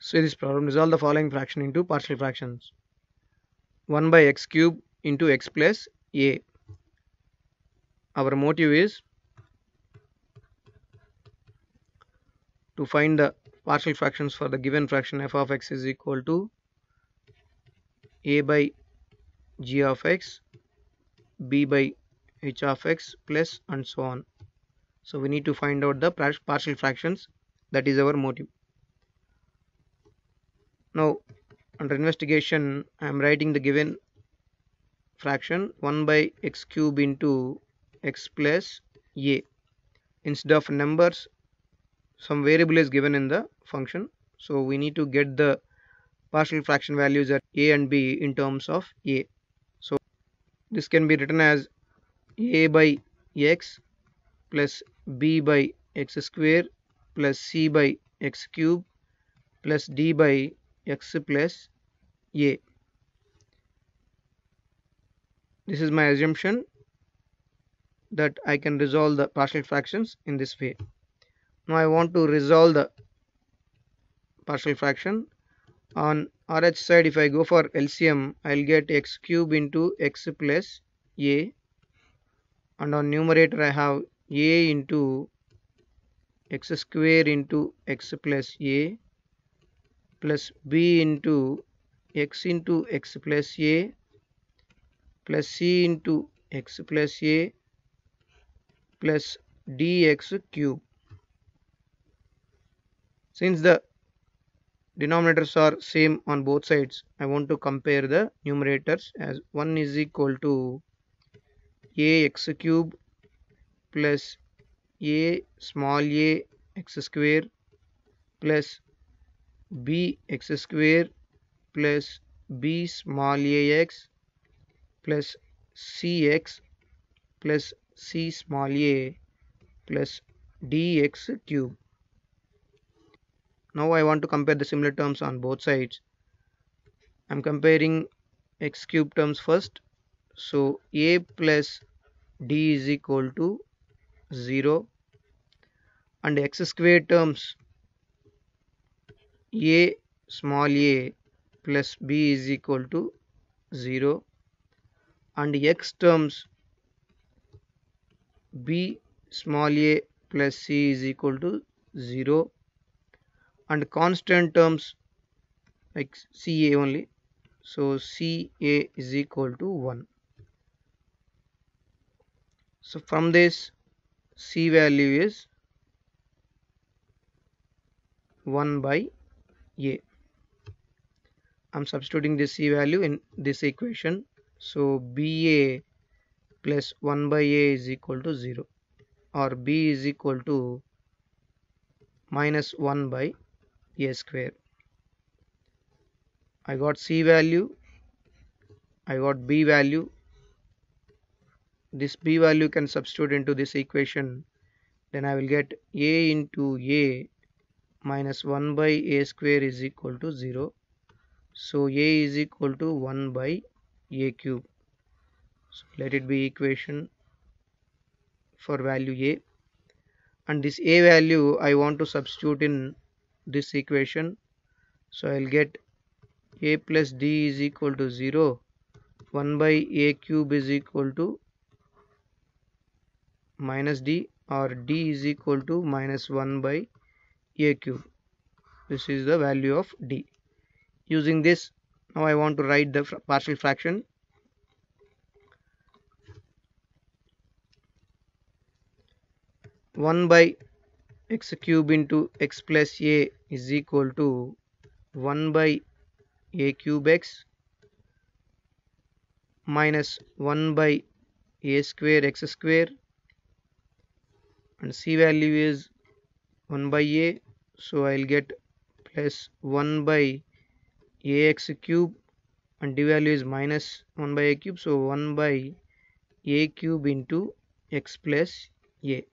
So this problem, resolve the following fraction into partial fractions. 1 by x cube into x plus a. Our motive is to find the partial fractions for the given fraction f of x is equal to a by g of x, b by h of x plus and so on. So we need to find out the partial fractions. That is our motive. Now under investigation I am writing the given fraction 1 by x cube into x plus a. Instead of numbers, some variable is given in the function, so we need to get the partial fraction values at a and b in terms of a. So this can be written as a by x plus b by x square plus c by x cube plus d by x plus a. This is my assumption that I can resolve the partial fractions in this way. Now I want to resolve the partial fraction. On RH side, if I go for LCM, I'll get x cube into x plus a, and on numerator I have a into x square into x plus a plus b into x plus a plus c into x plus a plus dx cube. Since the denominators are same on both sides, I want to compare the numerators as 1 is equal to ax cube plus a small a x square plus b x square plus b small ax plus cx plus c small a plus dx cube. Now I want to compare the similar terms on both sides. I am comparing x cube terms first. So a plus d is equal to 0, and x square terms a small a plus b is equal to 0, and x terms b small a plus c is equal to 0, and constant terms like ca only, so ca is equal to 1. So from this c value is 1 by a. I'm substituting this c value in this equation, so ba plus 1 by a is equal to 0, or b is equal to minus 1 by a square. I got c value, I got b value. This b value can substitute into this equation, then I will get a into a minus 1 by a square is equal to 0. So a is equal to 1 by a cube. So let it be equation for value a, and this a value I want to substitute in this equation, so I'll get a plus d is equal to 0, 1 by a cube is equal to minus d, or d is equal to minus 1 by a cube. This is the value of d. Using this, now I want to write the partial fraction. One by x cube into x plus a is equal to 1 by a cube x minus 1 by a square x square, and c value is 1 by a, so I'll get plus 1 by ax cube, and d value is minus 1 by a cube, so 1 by a cube into x plus a.